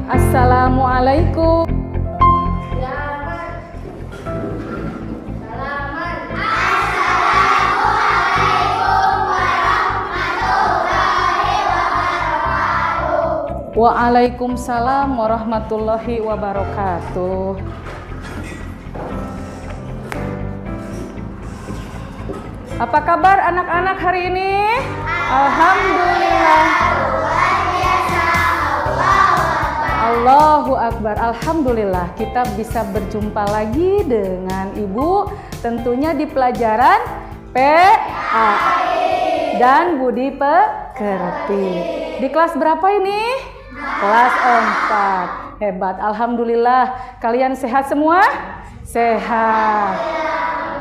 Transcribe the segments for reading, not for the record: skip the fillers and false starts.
Assalamualaikum. Waalaikumsalam warahmatullahi wabarakatuh. Apa kabar anak-anak hari ini? Alhamdulillah. Allahu Akbar. Alhamdulillah kita bisa berjumpa lagi dengan Ibu tentunya di pelajaran PAI dan Budi Pekerti. Di kelas berapa ini? Kelas 4. Hebat. Alhamdulillah. Kalian sehat semua? Sehat.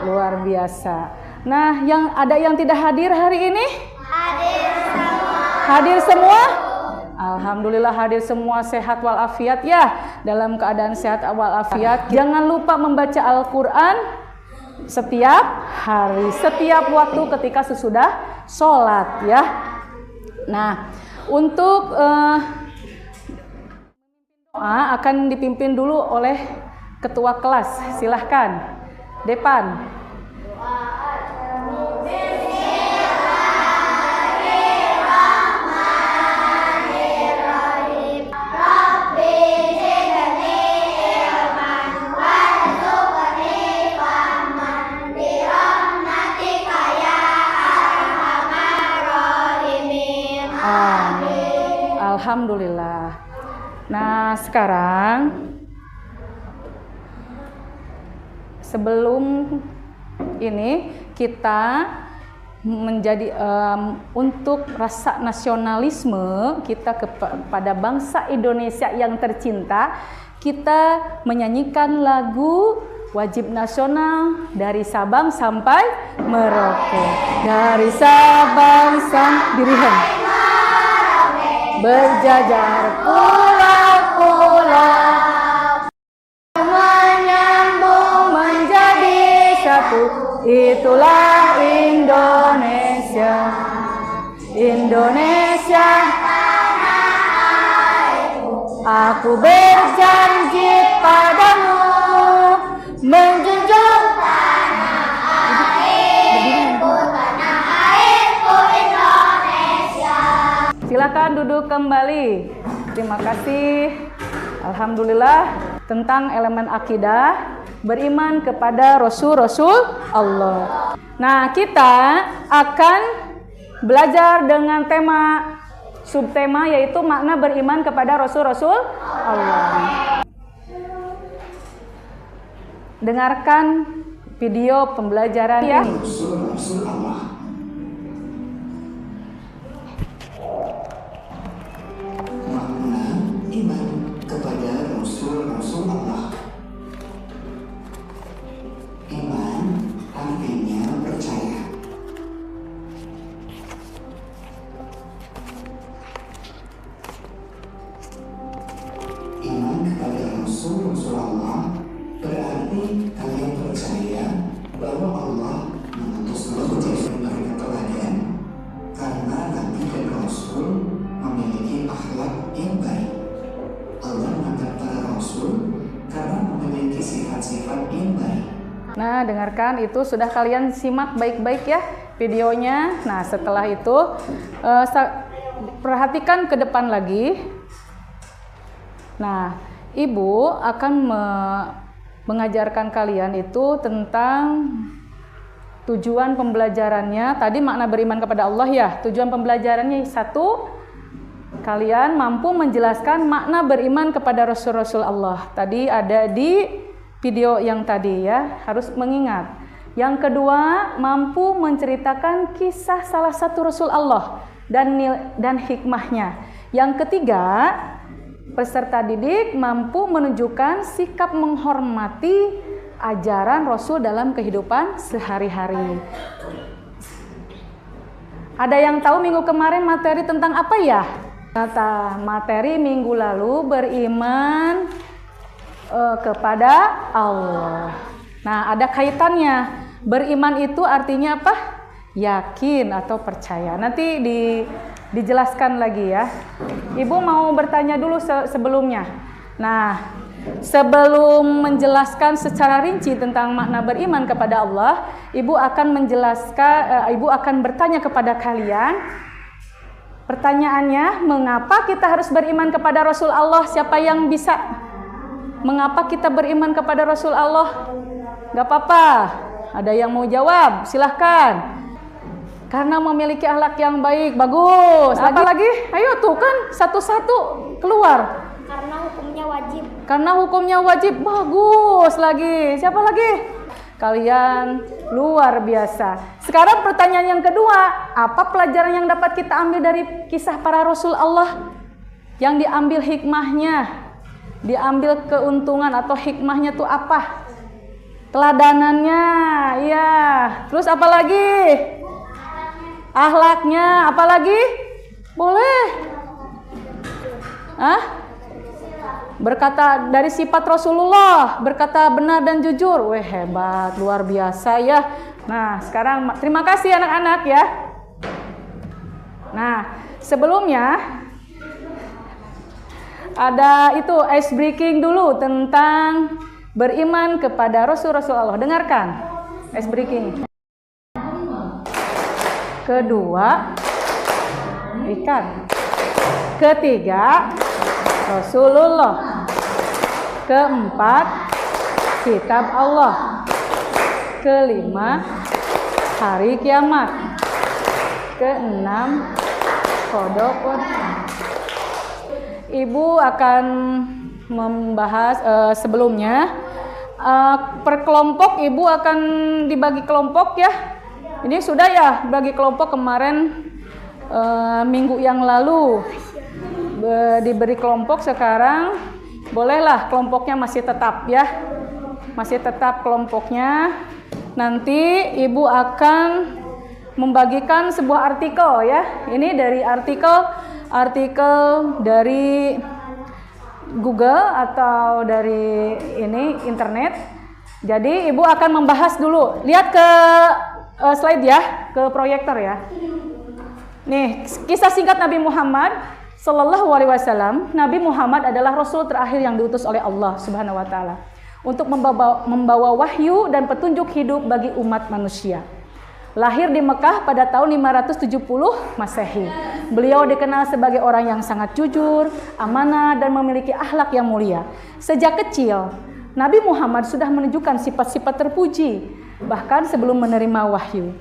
Luar biasa. Nah, ada yang tidak hadir hari ini? Hadir semua. Hadir semua? Alhamdulillah hadir semua, sehat walafiat ya. Dalam keadaan sehat walafiat. Jangan lupa membaca Al-Quran setiap hari, setiap waktu ketika sesudah sholat ya. Nah, untuk doa akan dipimpin dulu oleh ketua kelas. Silahkan, Depan. Alhamdulillah. Nah, sekarang sebelum ini kita menjadi untuk rasa nasionalisme kita kepada bangsa Indonesia yang tercinta, kita menyanyikan lagu wajib nasional dari Sabang sampai Merauke. Dari Sabang sampai Dirihan. Berjajar pulau-pulau menyambung menjadi satu, itulah Indonesia. Indonesia aku berjanji padamu menjunjung silakan duduk kembali. Terima kasih. Alhamdulillah tentang elemen akidah, beriman kepada Rasul Allah. Nah, kita akan belajar dengan tema subtema yaitu makna beriman kepada Rasul Allah. Dengarkan video pembelajaran ya. Rasul Allah. Iman kepada Rasul Allah. Iman artinya percaya. Iman kepada Rasul Allah berarti kalian percaya bahwa Allah mengutus Rasul sebagai teladan karena Nabi dan Rasul memiliki akhlak yang baik. Allah mengangkat para rasul karena memiliki sifat-sifat yang baik. Nah, dengarkan itu sudah kalian simak baik-baik ya videonya. Nah, setelah itu perhatikan ke depan lagi. Nah, Ibu akan mengajarkan kalian itu tentang tujuan pembelajarannya. Tadi makna beriman kepada Allah ya. Tujuan pembelajarannya satu, kalian mampu menjelaskan makna beriman kepada Rasul Allah. Tadi ada di video yang tadi ya, harus mengingat. Yang kedua, mampu menceritakan kisah salah satu Rasul Allah dan hikmahnya. Yang ketiga, peserta didik mampu menunjukkan sikap menghormati ajaran Rasul dalam kehidupan sehari-hari. Ada yang tahu minggu kemarin materi tentang apa ya? Materi minggu lalu beriman kepada Allah. Nah, ada kaitannya. Beriman itu artinya apa? yakin atau percaya. Nanti dijelaskan lagi ya. Ibu mau bertanya dulu sebelumnya. Nah, sebelum menjelaskan secara rinci tentang makna beriman kepada Allah, Ibu akan bertanya kepada kalian. Pertanyaannya, mengapa kita harus beriman kepada Rasul Allah? Siapa yang bisa? Mengapa kita beriman kepada Rasul Allah? Gak apa-apa. Ada yang mau jawab? Silahkan. Karena memiliki akhlak yang baik. Bagus. Apa lagi? Ayo tuh kan satu-satu keluar. Karena hukumnya wajib. Karena hukumnya wajib. Bagus lagi. Siapa lagi? Kalian luar biasa. Sekarang pertanyaan yang kedua, apa pelajaran yang dapat kita ambil dari kisah para Rasul Allah? Yang diambil hikmahnya, diambil keuntungan atau hikmahnya tuh apa? Teladanannya, iya. Terus apa lagi? Akhlaknya, apa lagi? Boleh? Berkata dari sifat Rasulullah, berkata benar dan jujur. Weh, hebat, luar biasa ya. Nah, sekarang terima kasih anak-anak ya. Nah, sebelumnya ada itu ice breaking dulu tentang beriman kepada Rasul-Rasul Allah. Dengarkan ice breaking. Kedua, ikan. Ketiga, Rasulullah. Keempat, kitab Allah. Kelima, hari kiamat. Keenam, kodok. Ibu akan membahas sebelumnya per kelompok. Ibu akan dibagi kelompok ya. Ini sudah ya bagi kelompok kemarin minggu yang lalu diberi kelompok. Sekarang bolehlah kelompoknya masih tetap ya, masih tetap kelompoknya. Nanti ibu akan membagikan sebuah artikel ya. Ini dari artikel dari Google atau dari ini internet. Jadi ibu akan membahas dulu. Lihat ke slide ya, ke proyektor ya. Nih, kisah singkat Nabi Muhammad Sallallahu Alaihi Wasallam. Nabi Muhammad adalah Rasul terakhir yang diutus oleh Allah Subhanahu Wa Taala untuk membawa wahyu dan petunjuk hidup bagi umat manusia. Lahir di Mekah pada tahun 570 Masehi. Beliau dikenal sebagai orang yang sangat jujur, amanah, dan memiliki akhlak yang mulia. Sejak kecil, Nabi Muhammad sudah menunjukkan sifat-sifat terpuji, bahkan sebelum menerima wahyu.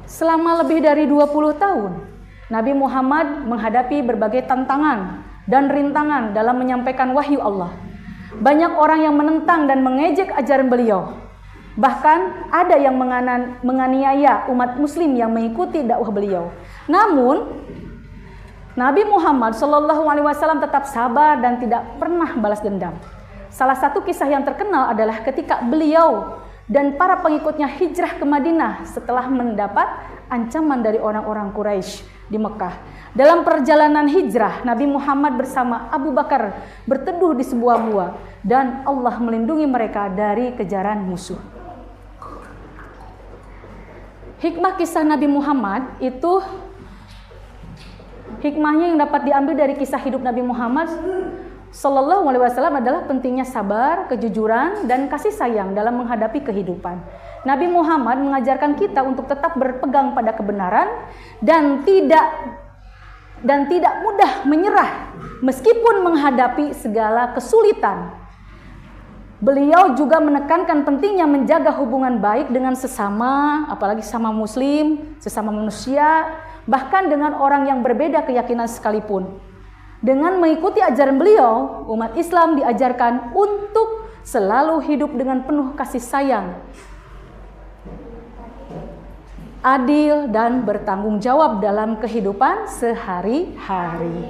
Selama lebih dari 20 tahun, Nabi Muhammad menghadapi berbagai tantangan dan rintangan dalam menyampaikan wahyu Allah. Banyak orang yang menentang dan mengejek ajaran beliau. Bahkan ada yang menganiaya umat muslim yang mengikuti dakwah beliau. Namun, Nabi Muhammad SAW tetap sabar dan tidak pernah balas dendam. Salah satu kisah yang terkenal adalah ketika beliau dan para pengikutnya hijrah ke Madinah setelah mendapat ancaman dari orang-orang Quraisy di Mekah. Dalam perjalanan hijrah, Nabi Muhammad bersama Abu Bakar berteduh di sebuah gua dan Allah melindungi mereka dari kejaran musuh. Hikmah kisah Nabi Muhammad itu, hikmahnya yang dapat diambil dari kisah hidup Nabi Muhammad Sallallahu Alaihi Wasallam adalah pentingnya sabar, kejujuran, dan kasih sayang dalam menghadapi kehidupan. Nabi Muhammad mengajarkan kita untuk tetap berpegang pada kebenaran dan tidak mudah menyerah meskipun menghadapi segala kesulitan. Beliau juga menekankan pentingnya menjaga hubungan baik dengan sesama, apalagi sama muslim, sesama manusia, bahkan dengan orang yang berbeda keyakinan sekalipun. Dengan mengikuti ajaran beliau, umat Islam diajarkan untuk selalu hidup dengan penuh kasih sayang, adil, dan bertanggung jawab dalam kehidupan sehari-hari.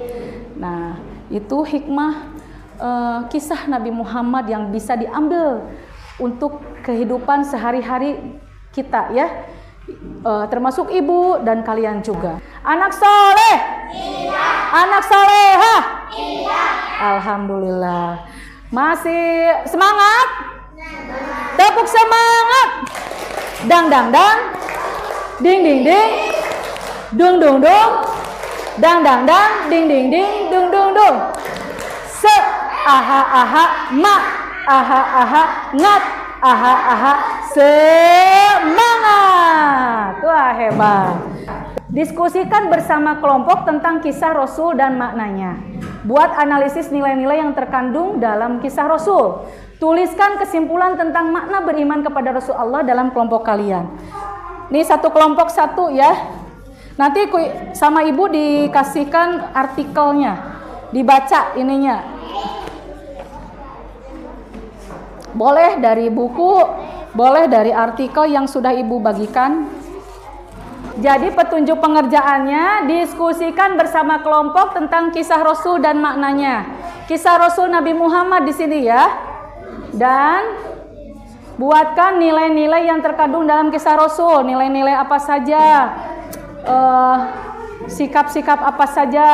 Nah, itu hikmah kisah Nabi Muhammad yang bisa diambil untuk kehidupan sehari-hari kita ya, termasuk ibu dan kalian juga. Anak soleh? Iya. Anak solehah? Iya. Alhamdulillah. Masih semangat? Tepuk semangat. dang dang dang, ding ding ding, dung dung dung, dang dang dang, ding ding ding, dung dung dung. Se, aha aha, ma, aha aha, ngat, aha aha, semangat. Wah, hebat. Diskusikan bersama kelompok tentang kisah Rasul dan maknanya. Buat analisis nilai-nilai yang terkandung dalam kisah Rasul. Tuliskan kesimpulan tentang makna beriman kepada Rasul Allah dalam kelompok kalian. Ini satu kelompok satu ya. Nanti sama ibu dikasihkan artikelnya, dibaca ininya. Boleh dari buku, boleh dari artikel yang sudah ibu bagikan. Jadi petunjuk pengerjaannya, diskusikan bersama kelompok tentang kisah Rasul dan maknanya. Kisah Rasul Nabi Muhammad di sini ya. Dan buatkan nilai-nilai yang terkandung dalam kisah Rasul. Nilai-nilai apa saja, sikap-sikap apa saja.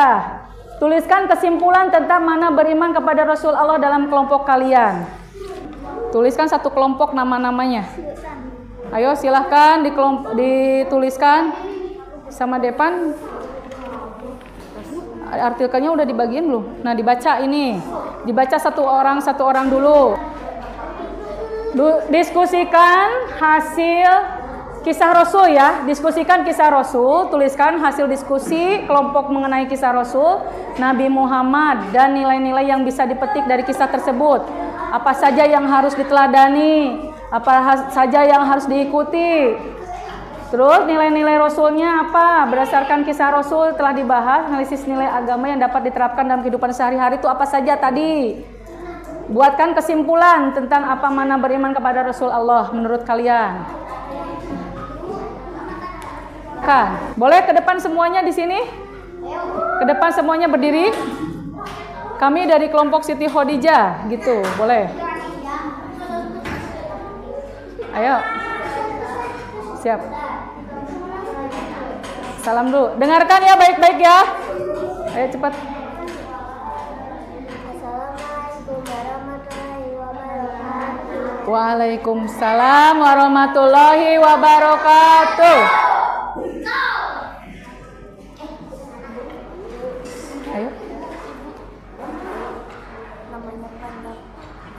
Tuliskan kesimpulan tentang mana beriman kepada Rasul Allah dalam kelompok kalian. Tuliskan satu kelompok nama-namanya. Ayo silahkan dituliskan sama Depan. Artikelnya udah dibagiin belum? Nah dibaca ini. Dibaca satu orang dulu. Diskusikan hasil kisah Rasul ya. Diskusikan kisah Rasul. Tuliskan hasil diskusi kelompok mengenai kisah Rasul Nabi Muhammad dan nilai-nilai yang bisa dipetik dari kisah tersebut. Apa saja yang harus diteladani, apa saja yang harus diikuti. Terus nilai-nilai Rasulnya apa? Berdasarkan kisah Rasul telah dibahas, analisis nilai agama yang dapat diterapkan dalam kehidupan sehari-hari itu apa saja tadi. Buatkan kesimpulan tentang apa makna beriman kepada Rasul Allah menurut kalian. Kan, boleh ke depan semuanya di sini? Ke depan semuanya berdiri. Kami dari kelompok Siti Khadijah, gitu, boleh. Ayo, siap. Salam dulu. Dengarkan ya baik-baik ya. Ayo cepat. Assalamualaikum warahmatullahi wabarakatuh. Waalaikumsalam warahmatullahi wabarakatuh. Ayo. Namanya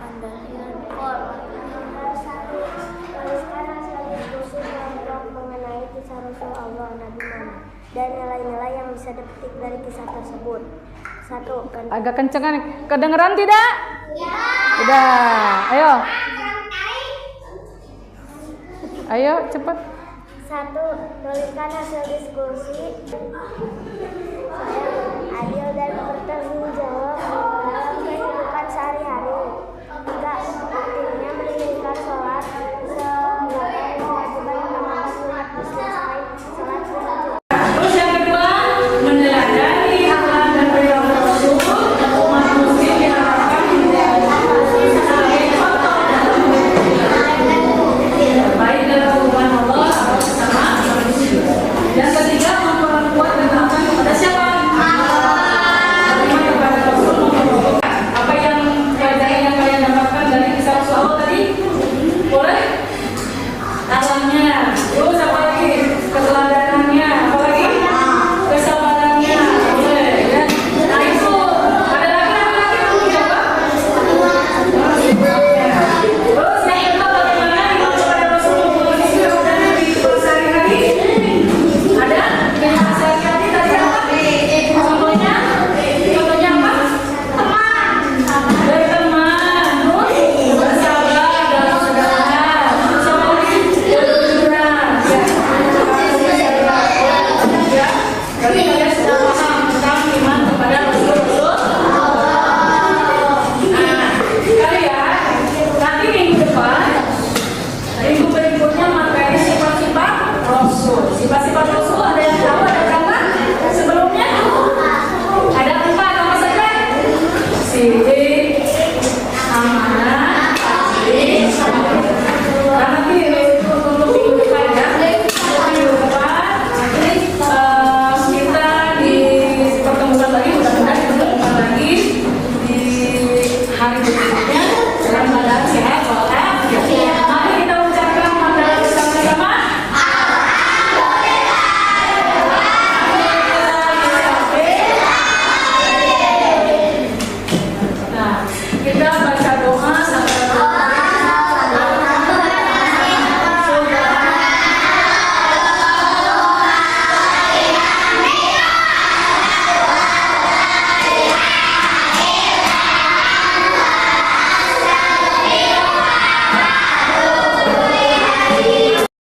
Pandangan Kol. Tuliskan hasil diskusi kelompok mengenai kisah Rasul Allah Nabi Muhammad dan nilai-nilai yang bisa dipetik dari kisah tersebut. 1. Agak kencengan. Kedengeran tidak? Ya. Udah. Ayo. Ayo cepat. 1. Tuliskan hasil diskusi adil dan bertanggung jawab dalam kehidupan sehari-hari. 3. Pentingnya mendirikan sholat sebagai kewajiban utama umat muslim selain sholat wajib. Terus yang kedua, meneladani akhlak dan perilaku Rasul umat muslim diharapkan menjadi contoh dalam baik dalam hubungan Allah atau sesama manusia. Yang ketiga, memperkuat dan melakukan kepada siapa? Beriman kepada Rasul, apa yang pelajaran yang kalian dapatkan dari kisah Rasul Allah tadi? Boleh? Alamnya, terus apa lagi? Keteladanannya, apa lagi? Kesabarannya, boleh ya? Nah itu, ada lagi apa? Terus yang kedua bagaimana iman kepada Rasulullah dan Nabi sehari-hari? Ada? Iman sehari-hari tadi apa? Contohnya apa? Teman, berteman, terus bersabar dalam segala hal, terus apa lagi? Berjujuran, ya. Berarti kalian sudah paham tentang iman kepada Rasul. Nah, kalian nanti minggu depan, minggu berikutnya materi sifat-sifat Rasul. Sifat-sifat Rasul ada yang tahu ada berapa? Sebelumnya ada 4 apa saja?